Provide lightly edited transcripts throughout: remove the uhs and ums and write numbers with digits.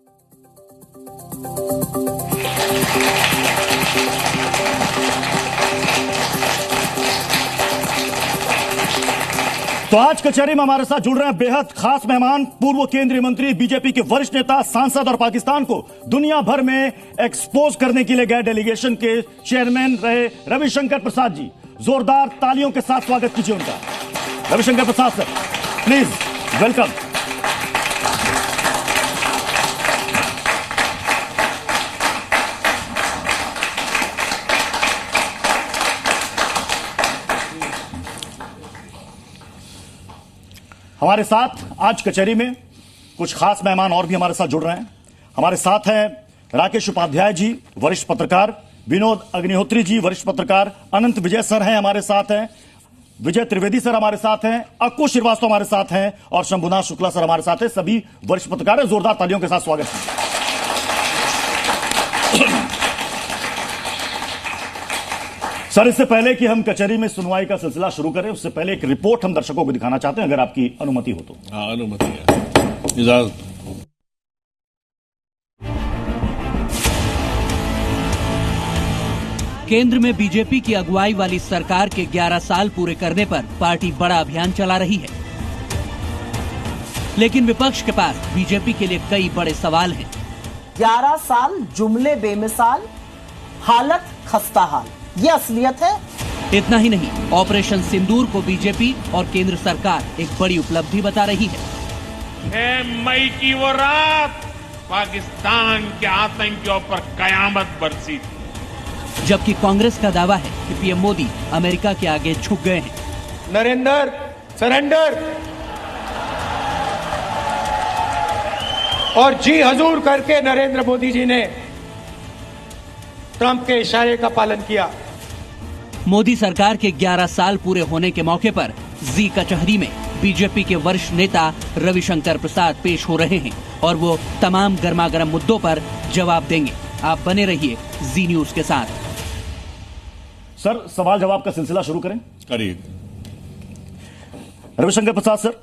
तो आज कचहरी में हमारे साथ जुड़ रहे हैं बेहद खास मेहमान, पूर्व केंद्रीय मंत्री, बीजेपी के वरिष्ठ नेता, सांसद और पाकिस्तान को दुनिया भर में एक्सपोज करने के लिए गए डेलीगेशन के चेयरमैन रहे रविशंकर प्रसाद जी। जोरदार तालियों के साथ स्वागत कीजिए उनका। रविशंकर प्रसाद सर, प्लीज वेलकम। हमारे साथ आज कचहरी में कुछ खास मेहमान और भी हमारे साथ जुड़ रहे हैं। हमारे साथ हैं राकेश उपाध्याय जी, वरिष्ठ पत्रकार, विनोद अग्निहोत्री जी, वरिष्ठ पत्रकार, अनंत विजय सर हैं हमारे साथ हैं, विजय त्रिवेदी सर हमारे साथ हैं, अक्कू श्रीवास्तव हमारे साथ हैं और शंभुनाथ शुक्ला सर हमारे साथ हैं। सभी वरिष्ठ पत्रकार हैं। जोरदार तालियों के साथ स्वागत है। सर, इससे पहले कि हम कचहरी में सुनवाई का सिलसिला शुरू करें, उससे पहले एक रिपोर्ट हम दर्शकों को दिखाना चाहते हैं, अगर आपकी अनुमति हो तो। हाँ, अनुमति है, इजाजत। केंद्र में बीजेपी की अगुवाई वाली सरकार के 11 साल पूरे करने पर पार्टी बड़ा अभियान चला रही है, लेकिन विपक्ष के पास बीजेपी के लिए कई बड़े सवाल हैं। 11 साल जुमले बेमिसाल, हालत खस्ता हाल, ये असलियत है। इतना ही नहीं, ऑपरेशन सिंदूर को बीजेपी और केंद्र सरकार एक बड़ी उपलब्धि बता रही है। 6 मई की वो रात पाकिस्तान के आतंकियों पर कयामत बरसी थी, जबकि कांग्रेस का दावा है कि पीएम मोदी अमेरिका के आगे झुक गए हैं। नरेंद्र सरेंडर और जी हजूर करके नरेंद्र मोदी जी ने ट्रंप के इशारे का पालन किया। मोदी सरकार के 11 साल पूरे होने के मौके पर जी कचहरी में बीजेपी के वरिष्ठ नेता रविशंकर प्रसाद पेश हो रहे हैं और वो तमाम गर्मागर्म मुद्दों पर जवाब देंगे। आप बने रहिए जी न्यूज के साथ। सर, सवाल जवाब का सिलसिला शुरू करें। करिए। रविशंकर प्रसाद सर,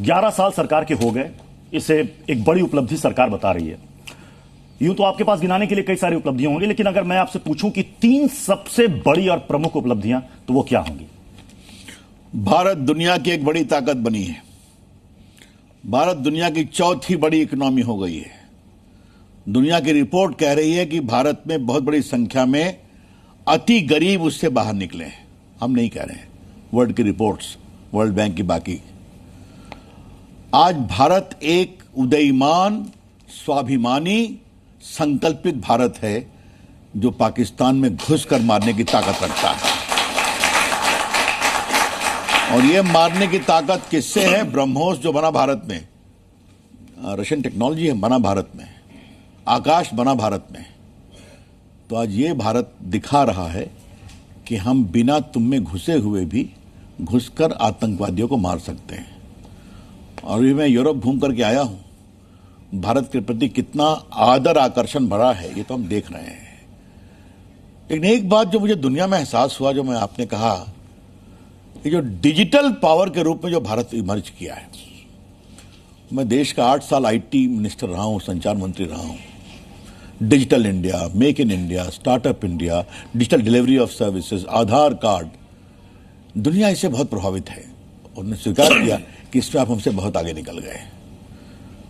11 साल सरकार के हो गए, इसे एक बड़ी उपलब्धि सरकार बता रही है। यूं तो आपके पास गिनाने के लिए कई सारी उपलब्धियां होंगी, लेकिन अगर मैं आपसे पूछूं कि 3 सबसे बड़ी और प्रमुख उपलब्धियां, तो वो क्या होंगी? भारत दुनिया की एक बड़ी ताकत बनी है। भारत दुनिया की चौथी बड़ी इकोनॉमी हो गई है। दुनिया की रिपोर्ट कह रही है कि भारत में बहुत बड़ी संख्या में अति गरीब उससे बाहर निकले हैं। हम नहीं कह रहे हैं, वर्ल्ड की रिपोर्ट्स, वर्ल्ड बैंक की बाकी। आज भारत एक उदयमान, स्वाभिमानी, संकल्पित भारत है जो पाकिस्तान में घुसकर मारने की ताकत रखता है। और ये मारने की ताकत किससे है? ब्रह्मोस जो बना भारत में, रशियन टेक्नोलॉजी है, बना भारत में, आकाश बना भारत में। तो आज ये भारत दिखा रहा है कि हम बिना तुम में घुसे हुए भी घुसकर आतंकवादियों को मार सकते हैं। और ये मैं यूरोप घूम करके आया हूं, भारत के प्रति कितना आदर आकर्षण बढ़ा है ये तो हम देख रहे हैं। लेकिन एक बात जो मुझे दुनिया में एहसास हुआ, जो मैं आपने कहा, ये जो डिजिटल पावर के रूप में जो भारत इमर्ज किया है। मैं देश का 8 साल आईटी मिनिस्टर रहा हूं, संचार मंत्री रहा हूं। Digital India, make in India, startup India, digital delivery of services, Aadhaar card, दुनिया इससे बहुत प्रभावित है। उन्होंने स्वीकार किया कि इसमें आप हमसे बहुत आगे निकल गए।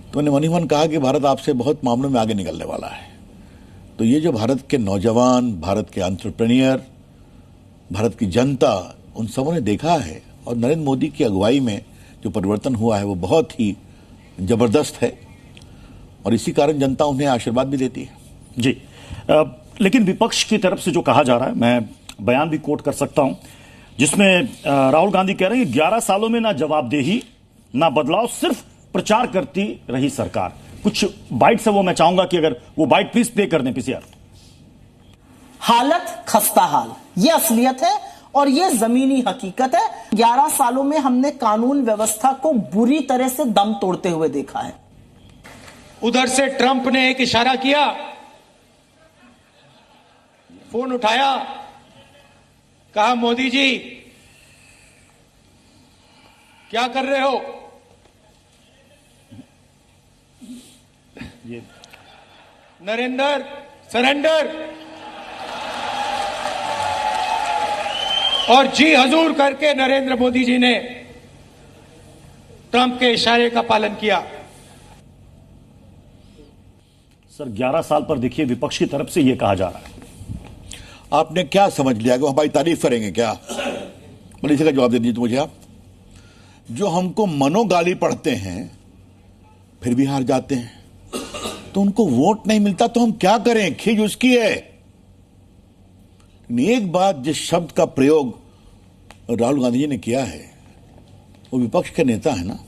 तो मैंने मन ही मन कहा कि भारत आपसे बहुत मामलों में आगे निकलने वाला है। तो ये जो भारत के नौजवान, भारत के एंटरप्रेन्योर, भारत की जनता, उन सबों ने देखा है। और नरेंद्र मोदी की अगुवाई में जो परिवर्तन हुआ है वो बहुत ही जबरदस्त है, और इसी कारण जनता उन्हें आशीर्वाद भी देती है। जी, लेकिन विपक्ष की तरफ से जो कहा जा रहा है, मैं बयान भी कोट कर सकता हूं, जिसमें राहुल गांधी कह रहे हैं कि 11 सालों में ना जवाबदेही ना बदलाव, सिर्फ प्रचार करती रही सरकार। कुछ बाइट से वो मैं चाहूंगा कि अगर वो बाइट प्लीज प्ले कर दें पीसीआर। हालत खस्ता हाल, ये असलियत है और ये जमीनी हकीकत है। 11 सालों में हमने कानून व्यवस्था को बुरी तरह से दम तोड़ते हुए देखा है। उधर से ट्रंप ने एक इशारा किया, फोन उठाया, कहा मोदी जी क्या कर रहे हो? ये नरेंद्र सरेंडर और जी हजूर करके नरेंद्र मोदी जी ने ट्रंप के इशारे का पालन किया। सर 11 साल पर देखिए विपक्ष की तरफ से यह कहा जा रहा है। आपने क्या समझ लिया कि वो हमारी तारीफ करेंगे क्या? बोले इसी का जवाब दे दीजिए मुझे आप। जो हमको मनोगाली पढ़ते हैं फिर भी हार जाते हैं, तो उनको वोट नहीं मिलता तो हम क्या करें? खींच उसकी है। एक बात, जिस शब्द का प्रयोग राहुल गांधी जी ने किया है, वो विपक्ष के नेता है ना,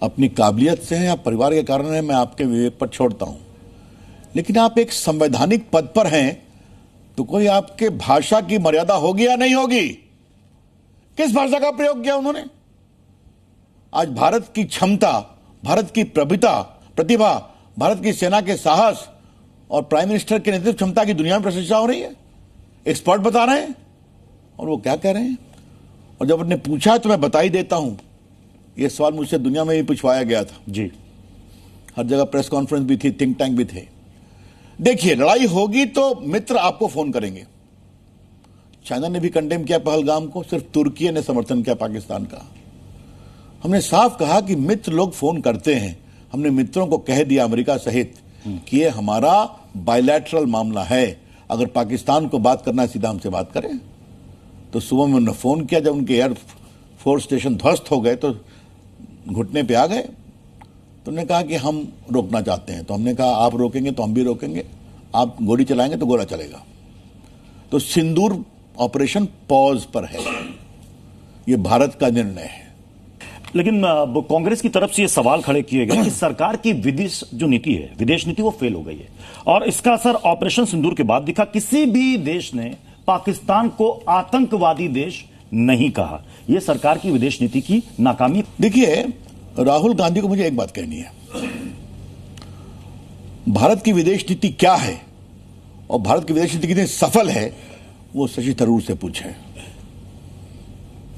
अपनी काबिलियत से है या परिवार के कारण है, मैं आपके विवेक पर छोड़ता हूं, लेकिन आप एक संवैधानिक पद पर हैं तो कोई आपके भाषा की मर्यादा होगी या नहीं होगी? किस भाषा का प्रयोग किया उन्होंने? आज भारत की क्षमता, भारत की प्रतिभा, भारत की सेना के साहस और प्राइम मिनिस्टर के नेतृत्व क्षमता की दुनिया में प्रशंसा हो रही है। एक्सपर्ट बता रहे हैं और वो क्या कह रहे हैं। और जब उन्होंने पूछा तो मैं बता ही देता हूं, यह सवाल मुझसे दुनिया में भी पूछवाया गया था जी, हर जगह प्रेस कॉन्फ्रेंस भी थी, थिंक टैंक भी थे। देखिए, लड़ाई होगी तो मित्र आपको फोन करेंगे। चाइना ने भी कंडेम किया पहलगाम को, सिर्फ तुर्की ने समर्थन किया पाकिस्तान का। हमने साफ कहा कि मित्र लोग फोन करते हैं। हमने मित्रों को कह दिया, अमेरिका सहित, कि ये हमारा बायलैटरल मामला है, अगर पाकिस्तान को बात करना है सीधा हमसे बात करें। तो सुबह में उन्होंने फोन किया, जब उनके एयर फोर्स स्टेशन ध्वस्त हो गए तो घुटने पे आ गए। तो उन्होंने कहा कि हम रोकना चाहते हैं। तो हमने कहा आप रोकेंगे तो हम भी रोकेंगे, आप गोली चलाएंगे तो गोला चलेगा। तो सिंदूर ऑपरेशन पॉज पर है, ये भारत का निर्णय है। लेकिन कांग्रेस की तरफ से ये सवाल खड़े किए गए कि सरकार की विदेश जो नीति है, विदेश नीति, वो फेल हो गई है और इसका असर ऑपरेशन सिंदूर के बाद दिखा। किसी भी देश ने पाकिस्तान को आतंकवादी देश नहीं कहा। यह सरकार की विदेश नीति की नाकामी। देखिए, राहुल गांधी को मुझे एक बात कहनी है, भारत की विदेश नीति क्या है और भारत की विदेश नीति कितनी सफल है, वो शशि थरूर से पूछें,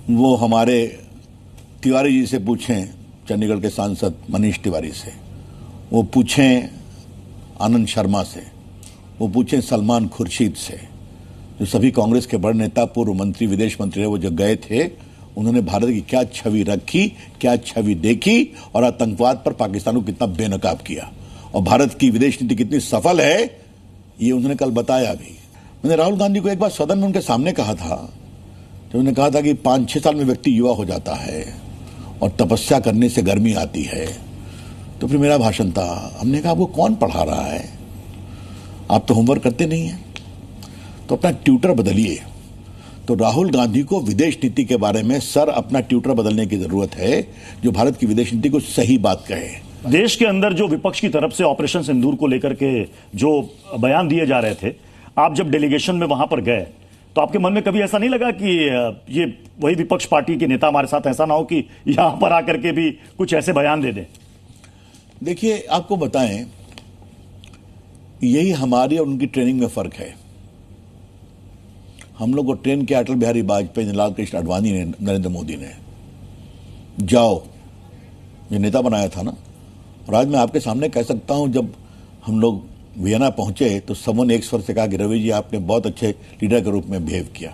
वो हमारे तिवारी जी से पूछें, चंडीगढ़ के सांसद मनीष तिवारी से, वो पूछें आनंद शर्मा से, वो पूछें सलमान खुर्शीद से, जो सभी कांग्रेस के बड़े नेता, पूर्व मंत्री, विदेश मंत्री वो जो गए थे, उन्होंने भारत की क्या छवि रखी, क्या छवि देखी और आतंकवाद पर पाकिस्तान को कितना बेनकाब किया और भारत की विदेश नीति कितनी सफल है, ये उन्होंने कल बताया भी। मैंने राहुल गांधी को एक बार सदन में उनके सामने कहा था, तो उन्होंने कहा था कि 5-6 साल में व्यक्ति युवा हो जाता है और तपस्या करने से गर्मी आती है। तो फिर मेरा भाषण था, हमने कहा आपको कौन पढ़ा रहा है, आप तो होमवर्क करते नहीं हैं, तो अपना ट्यूटर बदलिए। तो राहुल गांधी को विदेश नीति के बारे में सर अपना ट्यूटर बदलने की जरूरत है, जो भारत की विदेश नीति को सही बात कहे। देश के अंदर जो विपक्ष की तरफ से ऑपरेशन सिंदूर को लेकर के जो बयान दिए जा रहे थे, आप जब डेलीगेशन में वहां पर गए तो आपके मन में कभी ऐसा नहीं लगा कि ये वही विपक्ष पार्टी के नेता हमारे साथ ऐसा ना हो कि यहां पर आकर के भी कुछ ऐसे बयान दे दें? देखिए, आपको बताएं, यही हमारी और उनकी ट्रेनिंग में फर्क है। हम लोग को ट्रेन किया अटल बिहारी वाजपेयी, लाल कृष्ण आडवाणी ने, नरेंद्र मोदी ने। जाओ, ये नेता बनाया था ना। और आज मैं आपके सामने कह सकता हूं, जब हम लोग वियना पहुंचे तो समन एक स्वर से कहा कि रवि जी आपने बहुत अच्छे लीडर के रूप में बिहेव किया,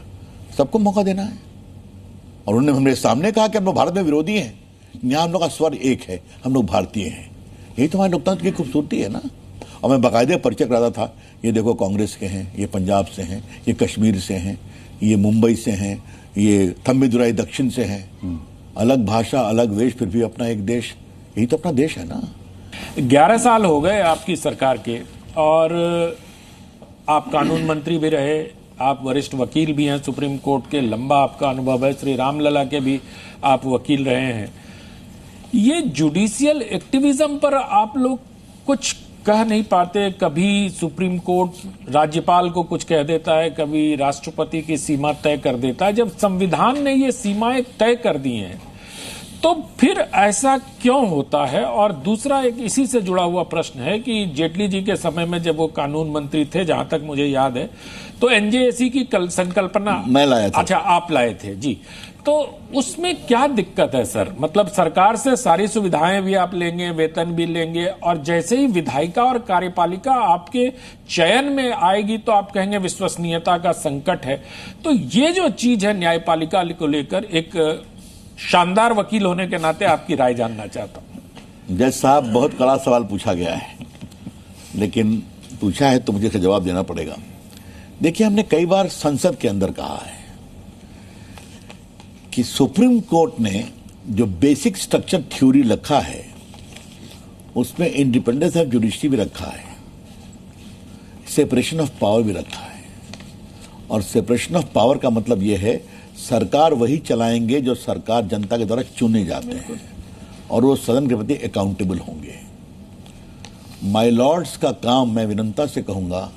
सबको मौका देना है। और उन्होंने हमारे सामने कहा कि हम लोग भारत में विरोधी हैं, यहां हम लोग का स्वर एक है, हम लोग भारतीय हैं। यही तो हमारे लोकतंत्र की खूबसूरती है ना। और मैं बाकायदे परिचय कराता था, ये देखो कांग्रेस के हैं, ये पंजाब से हैं, ये कश्मीर से हैं, ये मुंबई से हैं, ये थम्बीदुराई दक्षिण से हैं। अलग भाषा, अलग वेश, फिर भी अपना एक देश। यही तो अपना देश है ना। 11 साल हो गए आपकी सरकार के और आप कानून मंत्री भी रहे, आप वरिष्ठ वकील भी हैं सुप्रीम कोर्ट के, लंबा आपका अनुभव है, श्री रामलला के भी आप वकील रहे हैं। ये जुडिशियल एक्टिविज्म पर आप लोग कुछ कह नहीं पाते? कभी सुप्रीम कोर्ट राज्यपाल को कुछ कह देता है, कभी राष्ट्रपति की सीमा तय कर देता है। जब संविधान ने ये सीमाएं तय कर दी हैं तो फिर ऐसा क्यों होता है? और दूसरा एक इसी से जुड़ा हुआ प्रश्न है कि जेटली जी के समय में जब वो कानून मंत्री थे, जहां तक मुझे याद है, तो एनजेएसी की संकल्पना मैं लाया था। अच्छा, आप लाए थे जी। तो उसमें क्या दिक्कत है सर? मतलब सरकार से सारी सुविधाएं भी आप लेंगे, वेतन भी लेंगे, और जैसे ही विधायिका और कार्यपालिका आपके चयन में आएगी तो आप कहेंगे विश्वसनीयता का संकट है। तो ये जो चीज है न्यायपालिका को लेकर, एक शानदार वकील होने के नाते आपकी राय जानना चाहता हूं। जज साहब, बहुत कड़ा सवाल पूछा गया है, लेकिन पूछा है तो मुझे इसका जवाब देना पड़ेगा। देखिए, हमने कई बार संसद के अंदर कहा है कि सुप्रीम कोर्ट ने जो बेसिक स्ट्रक्चर थ्योरी रखा है उसमें इंडिपेंडेंस ऑफ जुडिशरी भी रखा है, सेपरेशन ऑफ पावर भी रखा है। और सेपरेशन ऑफ पावर का मतलब यह है सरकार वही चलाएंगे जो सरकार जनता के द्वारा चुने जाते हैं, और वो सदन के प्रति अकाउंटेबल होंगे। माय लॉर्ड्स का काम, मैं विनम्रता से कहूंगा,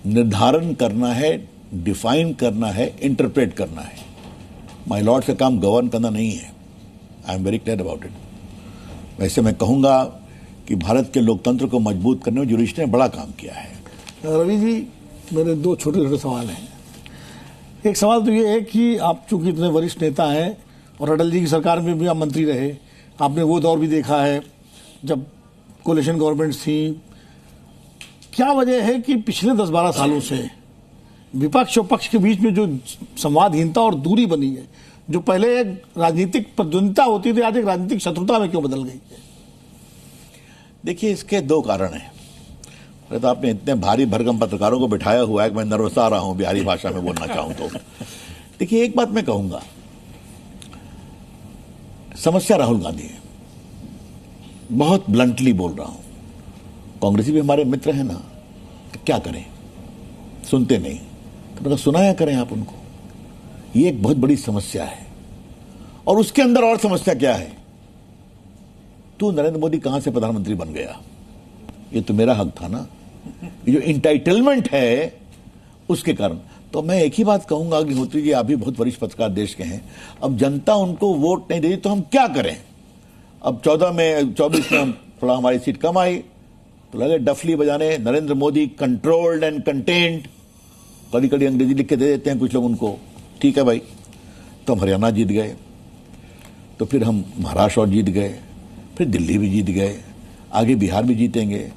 निर्धारण करना है, डिफाइन करना है, इंटरप्रेट करना है। माय लॉर्ड्स का काम गवर्न करना नहीं है। I am very clear about it. वैसे मैं कहूंगा कि भारत के लोकतंत्र को मजबूत करने में जुडिशरी ने बड़ा काम किया है। रवि जी, मेरे दो छोटे छोटे सवाल हैं। एक सवाल तो ये है कि आप चूंकि इतने वरिष्ठ नेता हैं और अटल जी की सरकार में भी आप मंत्री रहे, आपने वो दौर भी देखा है जब कोलिशन गवर्नमेंट्स थी। क्या वजह है कि पिछले 10-12 सालों से विपक्ष और पक्ष के बीच में जो संवादहीनता और दूरी बनी है, जो पहले एक राजनीतिक प्रतिद्वंदिता होती थी, आज एक राजनीतिक शत्रुता में क्यों बदल गई है? देखिए, इसके दो कारण हैं। तो आपने इतने भारी भरकम पत्रकारों को बिठाया हुआ है कि मैं नर्वसा रहा हूं बिहारी भाषा में बोलना चाहूं तो। देखिए, एक बात मैं कहूंगा, समस्या राहुल गांधी है। बहुत ब्लंटली बोल रहा हूं, कांग्रेसी भी हमारे मित्र हैं ना, तो क्या करें? सुनते नहीं, तो सुनाया करें आप उनको। ये एक बहुत बड़ी समस्या है। और उसके अंदर और समस्या क्या है? तू नरेंद्र मोदी कहां से प्रधानमंत्री बन गया? ये तो मेरा हक था ना। ये जो इंटाइटलमेंट है उसके कारण। तो मैं एक ही बात कहूंगा, अग्निहोत्री जी, आप भी बहुत वरिष्ठ पत्रकार देश के हैं। अब जनता उनको वोट नहीं देती तो हम क्या करें? अब 24 में थोड़ा हमारी सीट कम आई तो लगे डफली बजाने, Narendra Modi controlled and contained. कभी कभी अंग्रेजी लिख के दे देते हैं कुछ लोग उनको। ठीक है भाई, तो हम हरियाणा जीत गए, तो फिर हम महाराष्ट्र और जीत गए, फिर दिल्ली भी जीत गए, आगे बिहार भी जीतेंगे,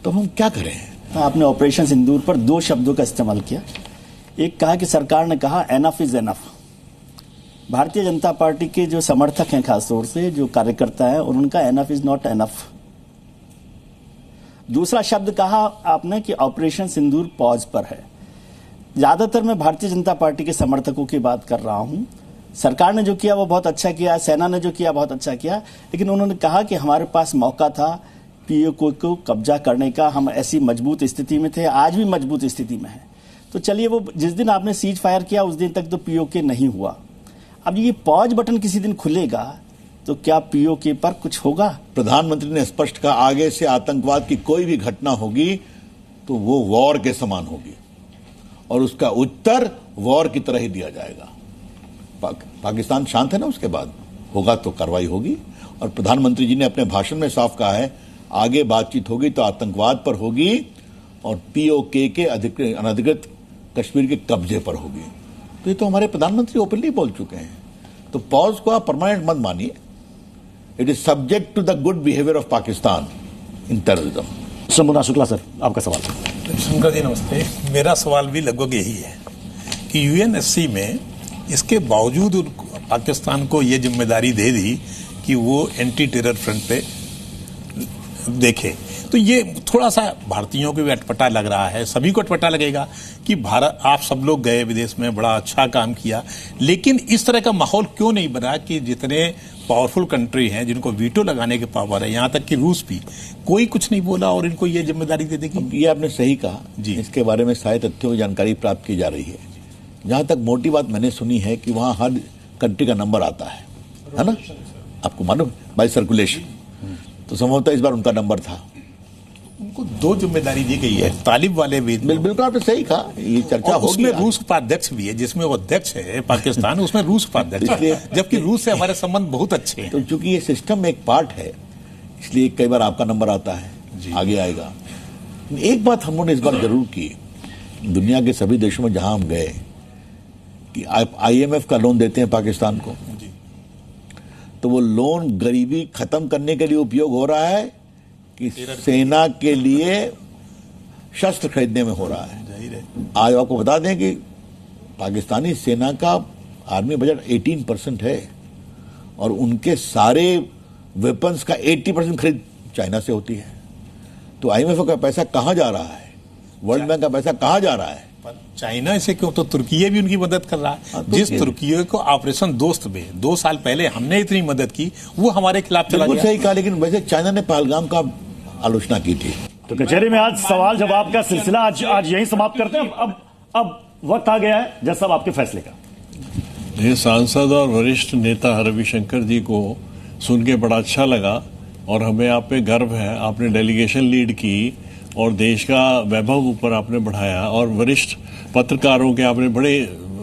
तो हम क्या करें? आपने ऑपरेशन सिंदूर पर 2 शब्दों का इस्तेमाल किया। एक कहा कि सरकार ने कहा enough is enough. Bharatiya Janata party के जो समर्थक हैं, खासतौर से जो कार्यकर्ता हैं, और उनका एनफ इज नॉट एनफ। दूसरा शब्द कहा आपने कि ऑपरेशन सिंदूर पॉज पर है। ज्यादातर मैं भारतीय जनता पार्टी के समर्थकों की बात कर रहा हूं। सरकार ने जो किया वो बहुत अच्छा किया, सेना ने जो किया बहुत अच्छा किया, लेकिन उन्होंने कहा कि हमारे पास मौका था पीओके को कब्जा करने का, हम ऐसी मजबूत स्थिति में थे, आज भी मजबूत स्थिति में है। तो चलिए, वो जिस दिन आपने सीज फायर किया उस दिन तक तो पीओके नहीं हुआ। अब ये पॉज बटन किसी दिन खुलेगा तो क्या पीओके पर कुछ होगा? प्रधानमंत्री ने स्पष्ट कहा, आगे से आतंकवाद की कोई भी घटना होगी तो वो वॉर के समान होगी, और उसका उत्तर वॉर की तरह ही दिया जाएगा। पाकिस्तान शांत है ना, उसके बाद होगा तो कार्रवाई होगी। और प्रधानमंत्री जी ने अपने भाषण में साफ कहा है, आगे बातचीत होगी तो आतंकवाद पर होगी और पीओके के अनधिकृत कश्मीर के कब्जे पर होगी। तो ये तो हमारे प्रधानमंत्री ओपनली बोल चुके हैं। तो पॉज को आप परमानेंट मत मानिए। It is subject to the good behaviour of Pakistan in terrorism. Shambhunath Shukla sir, आपका सवाल। शंकर जी नमस्ते। मेरा सवाल भी लगभग यही है कि यूएनएससी में इसके बावजूद पाकिस्तान को ये जिम्मेदारी दे दी कि वो एंटी टेरर फ्रंट पे देखे, तो ये थोड़ा सा भारतीयों को भी अटपटा लग रहा है, सभी को अटपटा लगेगा कि भारत, आप सब लोग गए विदेश में, बड़ा अच्छा काम किया, लेकिन इस तरह का माहौल क्यों नहीं बना कि जितने पावरफुल कंट्री हैं जिनको वीटो लगाने के पावर है, यहां तक कि रूस भी, कोई कुछ नहीं बोला और इनको ये जिम्मेदारी दे देगी? ये आपने सही कहा जी। इसके बारे में सारे तथ्यों की जानकारी प्राप्त की जा रही है। जहां तक मोटी बात मैंने सुनी है कि वहां हर कंट्री का नंबर आता है ना, आपको मालूम, बाय सर्कुलेशन। तो संभवतः इस बार उनका नंबर था। उनको दो जिम्मेदारी दी गई है, तालिब वाले भी। बिल्कुल आपने सही कहा, ये चर्चा होगी। उसमें रूस उपाध्यक्ष भी है, जिसमें वो अध्यक्ष है पाकिस्तान, उसमें रूस उपाध्यक्ष है, जबकि रूस से हमारे संबंध बहुत अच्छे हैं। तो चूंकि ये सिस्टम में एक पार्ट है, इसलिए कई बार आपका नंबर आता है, आगे आएगा। एक बात हम लोगों ने इस बार जरूर की, दुनिया के सभी देशों में जहां हम गए, कि IMF का लोन देते हैं पाकिस्तान को, तो वो लोन गरीबी खत्म करने के लिए उपयोग हो रहा है कि सेना के लिए शस्त्र खरीदने में हो रहा है। आज आपको बता दें कि पाकिस्तानी सेना का आर्मी बजट 18% है और उनके सारे वेपन्स का 80% खरीद चाइना से होती है। तो IMF का पैसा कहां जा रहा है, वर्ल्ड बैंक का पैसा कहां जा रहा है? चाइना से क्यों, तो तुर्की भी उनकी मदद कर रहा है। जिस तुर्की को ऑपरेशन दोस्त में 2 साल पहले हमने इतनी मदद की, वो हमारे खिलाफ चला गया। सही कहा, लेकिन वैसे चाइना ने पहलगाम का आलोचना की थी। तो कचहरी में आज सवाल जवाब का सिलसिला आज यही समाप्त करते हैं। अब वक्त आ गया है जज साहब आपके फैसले का। ये सांसद और वरिष्ठ नेता रविशंकर जी को सुन के बड़ा अच्छा लगा और हमें आप पे गर्व है। आपने डेलीगेशन लीड की और देश का वैभव ऊपर आपने बढ़ाया और वरिष्ठ पत्रकारों के आपने बड़े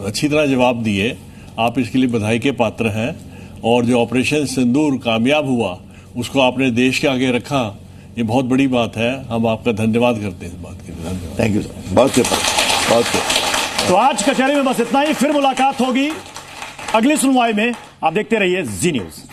अच्छी तरह जवाब दिए। आप इसके लिए बधाई के पात्र हैं और जो ऑपरेशन सिंदूर कामयाब हुआ उसको आपने देश के आगे रखा, ये बहुत बड़ी बात है। हम आपका धन्यवाद करते हैं इस बात के लिए। धन्यवाद। थैंक यू सर, बहुत शुक्रिया। तो आज कचहरी में बस इतना ही, फिर मुलाकात होगी अगली सुनवाई में। आप देखते रहिए जी न्यूज।